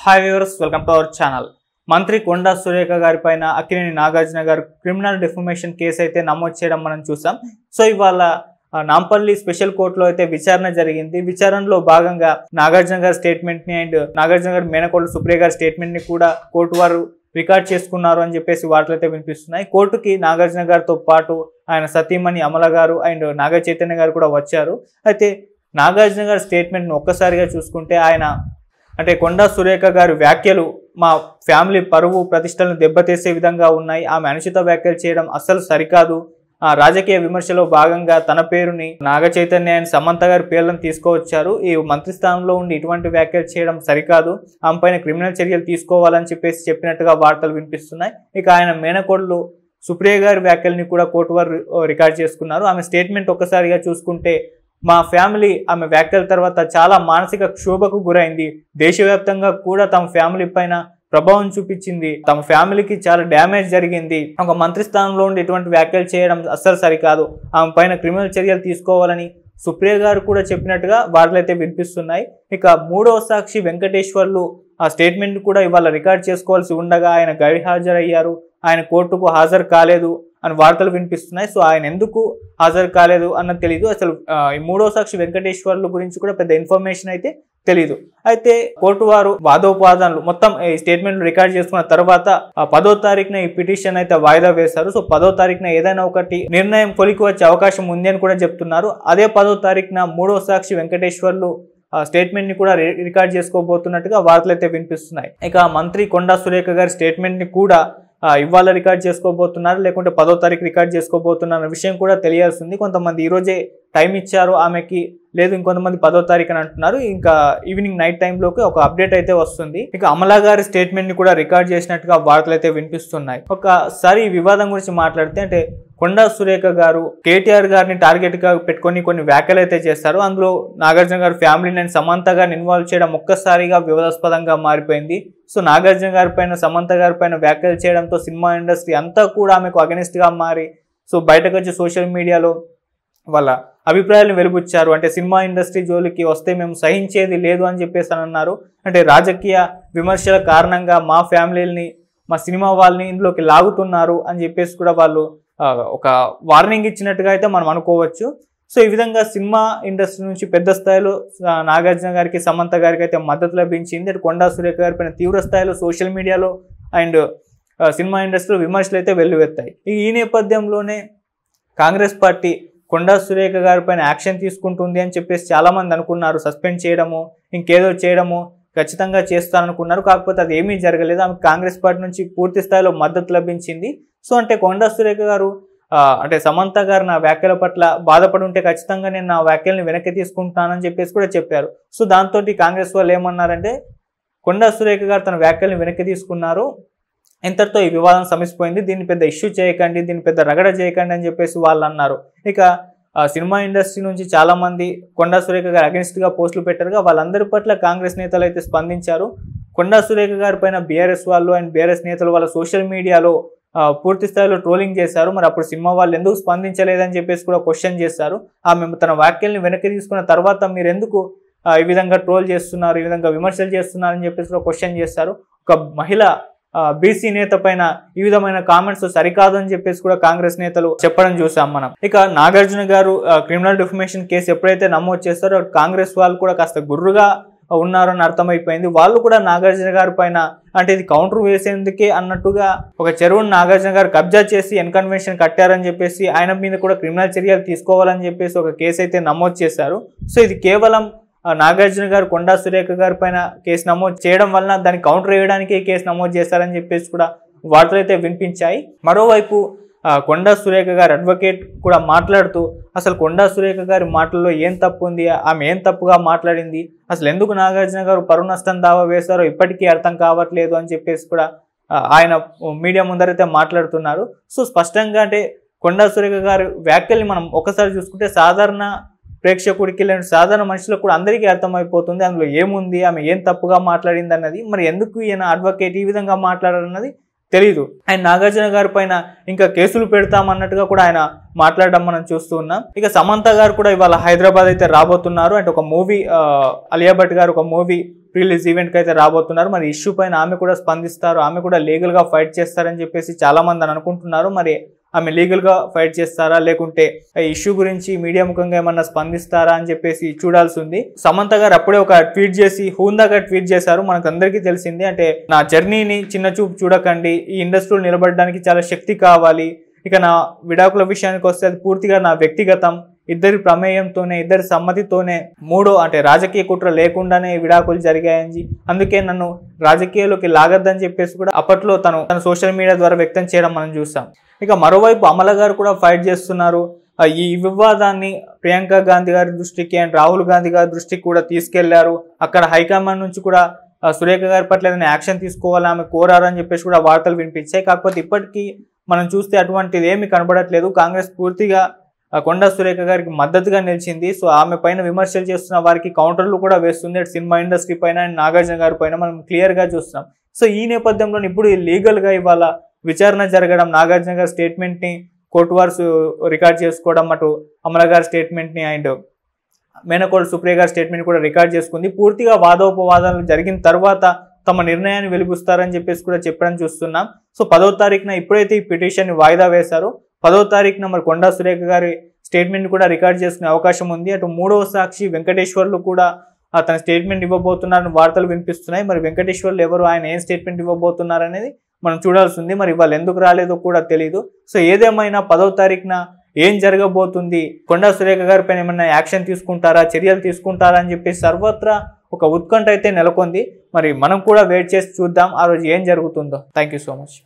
Hi viewers, welcome to our channel. మంత్రి కొండా సురేఖ గారి పైన అక్కినేని నాగార్జున గారు క్రిమినల్ డిఫమేషన్ కేసు అయితే నమోదు చేయడం మనం చూసాం. సో ఇవాళ నాంపల్లి స్పెషల్ కోర్టులో అయితే విచారణ జరిగింది. విచారణలో భాగంగా నాగార్జున గారి స్టేట్మెంట్ ని అండ్ నాగార్జున గారి మేనకోడలు సుప్రియ గారి స్టేట్మెంట్ ని కూడా కోర్టు వారు రికార్డ్ చేసుకున్నారు అని చెప్పేసి వార్తలు అయితే వినిపిస్తున్నాయి. కోర్టుకి నాగార్జున గారితో పాటు ఆయన సతీమణి అమల గారు అండ్ నాగ చైతన్య గారు కూడా వచ్చారు. అయితే నాగార్జున గారి స్టేట్మెంట్ ను ఒక్కసారిగా చూసుకుంటే ఆయన అంటే కొండా సురేఖ గారి వ్యాఖ్యలు మా ఫ్యామిలీ పరువు ప్రతిష్టలను దెబ్బతీసే విధంగా ఉన్నాయి, ఆమె అనుచిత వ్యాఖ్యలు చేయడం అస్సలు సరికాదు, ఆ రాజకీయ విమర్శలో భాగంగా తన పేరుని నాగ చైతన్య అండ్ సమంత గారి పేర్లను తీసుకువచ్చారు, ఈ మంత్రి స్థానంలో ఉండి ఇటువంటి వ్యాఖ్యలు చేయడం సరికాదు, ఆమె పైన క్రిమినల్ చర్యలు తీసుకోవాలని చెప్పేసి చెప్పినట్టుగా వార్తలు వినిపిస్తున్నాయి. ఇక ఆయన మేనకోడలు సుప్రియ గారి వ్యాఖ్యల్ని కూడా కోర్టు వారు రికార్డ్ చేసుకున్నారు. ఆమె స్టేట్మెంట్ ఒక్కసారిగా చూసుకుంటే మా ఫ్యామిలీ ఆమె వ్యాఖ్యల తర్వాత చాలా మానసిక క్షోభకు గురైంది, దేశవ్యాప్తంగా కూడా తమ ఫ్యామిలీ పైన ప్రభావం చూపించింది, తమ ఫ్యామిలీకి చాలా డ్యామేజ్ జరిగింది, ఒక మంత్రి స్థానంలో ఉండి ఇటువంటి వ్యాఖ్యలు చేయడం అస్సలు సరికాదు, ఆమె పైన క్రిమినల్ చర్యలు తీసుకోవాలని సుప్రియ గారు కూడా చెప్పినట్టుగా వార్తలు అయితే వినిపిస్తున్నాయి. ఇక మూడవ సాక్షి వెంకటేశ్వర్లు ఆ స్టేట్మెంట్ కూడా ఇవాళ రికార్డ్ చేసుకోవాల్సి ఉండగా ఆయన గైర్హాజరయ్యారు, ఆయన కోర్టుకు హాజరు కాలేదు అని వార్తలు వినిపిస్తున్నాయి. సో ఆయన ఎందుకు హాజరు కాలేదు అన్నది తెలీదు. అసలు ఈ మూడో సాక్షి వెంకటేశ్వర్లు గురించి కూడా పెద్ద ఇన్ఫర్మేషన్ అయితే తెలీదు. అయితే కోర్టు వారు వాదోపవాదనలు మొత్తం ఈ స్టేట్మెంట్ రికార్డ్ చేసుకున్న తర్వాత 10వ తారీఖున ఈ పిటిషన్ అయితే వాయిదా వేశారు. సో 10వ తారీఖున ఏదైనా ఒకటి నిర్ణయం కొలికి వచ్చే అవకాశం ఉంది అని కూడా చెప్తున్నారు. అదే 10వ తారీఖున మూడో సాక్షి వెంకటేశ్వర్లు స్టేట్మెంట్ ని కూడా రికార్డ్ చేసుకోబోతున్నట్టుగా వార్తలు అయితే వినిపిస్తున్నాయి. ఇక మంత్రి కొండా సురేఖ గారి స్టేట్మెంట్ ని కూడా ఇవాళ రికార్డ్ చేసుకోబోతున్నారు, లేకుంటే 10వ తారీఖు రికార్డ్ చేసుకోబోతున్న విషయం కూడా తెలియాల్సింది. కొంతమంది ఈ రోజే టైం ఇచ్చారు ఆమెకి, లేదు ఇంకొంతమంది 10వ తారీఖు అని అంటున్నారు. ఇంకా ఈవినింగ్ నైట్ టైంలోకి ఒక అప్డేట్ అయితే వస్తుంది. ఇక అమలా గారి స్టేట్మెంట్ ని కూడా రికార్డ్ చేసినట్టుగా వార్తలు అయితే వినిపిస్తున్నాయి. ఒకసారి ఈ వివాదం గురించి మాట్లాడితే అంటే కొండా సురేఖ గారు కేటీఆర్ గారిని టార్గెట్ గా పెట్టుకొని కొన్ని వ్యాఖ్యలు అయితే చేస్తారు. అందులో నాగార్జున గారి ఫ్యామిలీని అండ్ సమంత గారిని ఇన్వాల్వ్ చేయడం ఒక్కసారిగా వివాదాస్పదంగా మారిపోయింది. సో నాగార్జున గారి పైన సమంత గారి పైన వ్యాఖ్యలు చేయడంతో సినిమా ఇండస్ట్రీ అంతా కూడా ఆమెకు అగెనిస్ట్ గా మారి సో బయటకు వచ్చి సోషల్ మీడియాలో వాళ్ళ అభిప్రాయాలను వెలుబుచ్చారు. అంటే సినిమా ఇండస్ట్రీ జోలికి వస్తే మేము సహించేది లేదు అని చెప్పేసి అన్నారు. అంటే రాజకీయ విమర్శల కారణంగా మా ఫ్యామిలీని మా సినిమా వాళ్ళని ఇందులోకి లాగుతున్నారు అని చెప్పేసి కూడా వాళ్ళు ఒక వార్నింగ్ ఇచ్చినట్టుగా అయితే మనం అనుకోవచ్చు. సో ఈ విధంగా సినిమా ఇండస్ట్రీ నుంచి పెద్ద స్థాయిలో నాగార్జున గారికి సమంత గారికి అయితే మద్దతు లభించింది. అటు కొండా సురేఖ గారి పైన తీవ్ర స్థాయిలో సోషల్ మీడియాలో అండ్ సినిమా ఇండస్ట్రీలో విమర్శలు అయితే వెల్లువెత్తాయి. ఈ నేపథ్యంలోనే కాంగ్రెస్ పార్టీ కొండా సురేఖ గారి పైన యాక్షన్ తీసుకుంటుంది అని చెప్పేసి చాలా మంది అనుకున్నారు, సస్పెండ్ చేయడము ఇంకేదో చేయడము ఖచ్చితంగా చేస్తారనుకున్నారు. కాకపోతే అది ఏమీ జరగలేదు. ఆమె కాంగ్రెస్ పార్టీ నుంచి పూర్తి స్థాయిలో మద్దతు లభించింది. సో అంటే కొండా సురేఖ గారు అంటే సమంత గారు నా వ్యాఖ్యల పట్ల బాధపడి ఉంటే ఖచ్చితంగా నేను నా వ్యాఖ్యల్ని వెనక్కి తీసుకుంటానని చెప్పేసి కూడా చెప్పారు. సో దాంతో కాంగ్రెస్ వాళ్ళు ఏమన్నారంటే కొండా సురేఖ గారు తన వ్యాఖ్యల్ని వెనక్కి తీసుకున్నారు, ఇంతటితో ఈ వివాదం సమసిపోయింది, దీన్ని పెద్ద ఇష్యూ చేయకండి, దీన్ని పెద్ద రగడ చేయకండి అని చెప్పేసి వాళ్ళు అన్నారు. ఇక సినిమా ఇండస్ట్రీ నుంచి చాలా మంది కొండా సురేఖ గారు అగెన్స్ట్ గా పోస్టులు పెట్టారుగా, వాళ్ళందరి పట్ల కాంగ్రెస్ నేతలు అయితే స్పందించారు. కొండా సురేఖ గారి పైన బీఆర్ఎస్ వాళ్ళు అండ్ బీఆర్ఎస్ నేతలు వాళ్ళ సోషల్ మీడియాలో పూర్తి స్థాయిలో ట్రోలింగ్ చేశారు. మరి అప్పుడు సినిమా వాళ్ళు ఎందుకు స్పందించలేదని చెప్పేసి కూడా క్వశ్చన్ చేశారు. ఆమె తన వ్యాఖ్యల్ని వెనక్కి తీసుకున్న తర్వాత మీరు ఎందుకు ఈ విధంగా ట్రోల్ చేస్తున్నారు, ఈ విధంగా విమర్శలు చేస్తున్నారు అని చెప్పేసి కూడా క్వశ్చన్ చేస్తారు. ఒక మహిళ బీసీ నేత పైన ఈ విధమైన కామెంట్స్ సరికాదు అని చెప్పేసి కూడా కాంగ్రెస్ నేతలు చెప్పడం చూసాం మనం. ఇక నాగార్జున గారు క్రిమినల్ డిఫమేషన్ కేసు ఎప్పుడైతే నమోదు చేస్తారో కాంగ్రెస్ వాళ్ళు కూడా కాస్త గుర్రుగా ఉన్నారని అర్థమైపోయింది. వాళ్ళు కూడా నాగార్జున గారి పైన అంటే ఇది కౌంటర్ వేసేందుకే అన్నట్టుగా ఒక చెరువును నాగార్జున గారు కబ్జా చేసి ఎన్కన్వెన్షన్ కట్టారని చెప్పేసి ఆయన మీద కూడా క్రిమినల్ చర్యలు తీసుకోవాలని చెప్పేసి ఒక కేసు అయితే నమోదు చేశారు. సో ఇది కేవలం నాగార్జున గారు కొండా సురేఖ గారి పైన కేసు నమోదు చేయడం వలన దాన్ని కౌంటర్ వేయడానికి కేసు నమోదు చేశారని చెప్పేసి కూడా వార్తలు అయితే వినిపించాయి. మరోవైపు కొండా సురేఖ గారి అడ్వకేట్ కూడా మాట్లాడుతూ అసలు కొండా సురేఖ గారి మాటల్లో ఏం తప్పు ఉంది, ఆమె ఏం తప్పుగా మాట్లాడింది, అసలు ఎందుకు నాగార్జున గారు పరువు నష్టం దావా వేశారో ఇప్పటికీ అర్థం కావట్లేదు అని చెప్పేసి కూడా ఆయన మీడియా ముందరైతే మాట్లాడుతున్నారు. సో స్పష్టంగా అంటే కొండా సురేఖ గారి వ్యాఖ్యల్ని మనం ఒకసారి చూసుకుంటే సాధారణ ప్రేక్షకుడికి లేని సాధారణ మనుషులకు కూడా అందరికీ అర్థమైపోతుంది అందులో ఏముంది, ఆమె ఏం తప్పుగా మాట్లాడింది అన్నది. మరి ఎందుకు ఈయన అడ్వకేట్ ఈ విధంగా మాట్లాడాలన్నది తెలీదు. ఆయన నాగార్జున గారి పైన ఇంకా కేసులు పెడతామన్నట్టుగా కూడా ఆయన మాట్లాడడం మనం చూస్తూ ఉన్నాం. ఇక సమంత గారు కూడా ఇవాళ హైదరాబాద్ అయితే రాబోతున్నారు. అంటే ఒక మూవీ అలియా భట్ గారు ఒక మూవీ రిలీజ్ ఈవెంట్కి అయితే రాబోతున్నారు. మరి ఇష్యూ పైన ఆమె కూడా స్పందిస్తారు, ఆమె కూడా లీగల్గా ఫైట్ చేస్తారని చెప్పేసి చాలా మంది అనుకుంటున్నారు. మరి ఆమె లీగల్గా ఫైట్ చేస్తారా, లేకుంటే ఈ ఇష్యూ గురించి మీడియా ముఖంగా ఏమన్నా స్పందిస్తారా అని చెప్పేసి చూడాల్సి ఉంది. సమంత గారు అప్పుడే ఒక ట్వీట్ చేసి హూందాగా ట్వీట్ చేశారు. మనకు అందరికీ తెలిసింది, అంటే నా జర్నీని చిన్న చూపు చూడకండి, ఈ ఇండస్ట్రీలో నిలబడడానికి చాలా శక్తి కావాలి. ఇక నా విడాకుల విషయానికి వస్తే అది పూర్తిగా నా వ్యక్తిగతం, ఇద్దరి ప్రమేయంతోనే, ఇద్దరి సమ్మతితోనే, అంటే రాజకీయ కుట్ర లేకుండానే విడాకులు జరిగాయని, అందుకే నన్ను రాజకీయాల్లోకి లాగద్దని చెప్పేసి కూడా అప్పట్లో తన సోషల్ మీడియా ద్వారా వ్యక్తం చేయడం మనం చూసాం. ఇక మరోవైపు అమల గారు కూడా ఫైట్ చేస్తున్నారు. ఈ వివాదాన్ని ప్రియాంక గాంధీ గారి దృష్టికి అండ్ రాహుల్ గాంధీ గారి దృష్టికి కూడా తీసుకెళ్లారు. అక్కడ హైకమాండ్ నుంచి కూడా సురేఖ గారి పట్ల ఏదైనా యాక్షన్ తీసుకోవాలని ఆమె కోరారు అని చెప్పేసి కూడా వార్తలు వినిపించాయి. కాకపోతే ఇప్పటికీ మనం చూస్తే అటువంటిది ఏమీ కనబడట్లేదు. కాంగ్రెస్ పూర్తిగా కొండా సురేఖ గారికి మద్దతుగా నిలిచింది. సో ఆమె పైన విమర్శలు చేస్తున్న వారికి కౌంటర్లు కూడా వేస్తుంది. సినిమా ఇండస్ట్రీ పైన అండ్ నాగార్జున గారి పైన మనం క్లియర్గా చూస్తున్నాం. సో ఈ నేపథ్యంలో ఇప్పుడు లీగల్గా ఇవాళ విచారణ జరగడం, నాగార్జున గారి స్టేట్మెంట్ని కోర్టు వారు రికార్డ్ చేసుకోవడం, అటు అమల గారి స్టేట్మెంట్ని అండ్ మేనకోడ సుప్రియ గారి స్టేట్మెంట్ కూడా రికార్డ్ చేసుకుంది. పూర్తిగా వాదోపవాదాలు జరిగిన తర్వాత తమ నిర్ణయాన్ని వెలిబుస్తారని చెప్పేసి కూడా చెప్పడం చూస్తున్నాం. సో 10వ తారీఖున ఇప్పుడైతే ఈ పిటిషన్ని వాయిదా వేశారో 10వ తారీఖున మరి కొండా సురేఖ గారి స్టేట్మెంట్ కూడా రికార్డ్ చేసుకునే అవకాశం ఉంది. అటు 3వ సాక్షి వెంకటేశ్వర్లు కూడా తన స్టేట్మెంట్ ఇవ్వబోతున్నారని వార్తలు వినిపిస్తున్నాయి. మరి వెంకటేశ్వర్లు ఎవరు, ఆయన ఏం స్టేట్మెంట్ ఇవ్వబోతున్నారు అనేది మనం చూడాల్సి ఉంది. మరి వాళ్ళు ఎందుకు రాలేదో కూడా తెలియదు. సో ఏదేమైనా 10వ తారీఖున ఏం జరగబోతుంది, కొండా సురేఖ గారి పైన ఏమైనా యాక్షన్ తీసుకుంటారా, చర్యలు తీసుకుంటారా అని చెప్పేసి సర్వత్రా ఒక ఉత్కంఠ అయితే నెలకొంది. మరి మనం కూడా వెయిట్ చేసి చూద్దాం ఆ రోజు ఏం జరుగుతుందో. Thank you so much.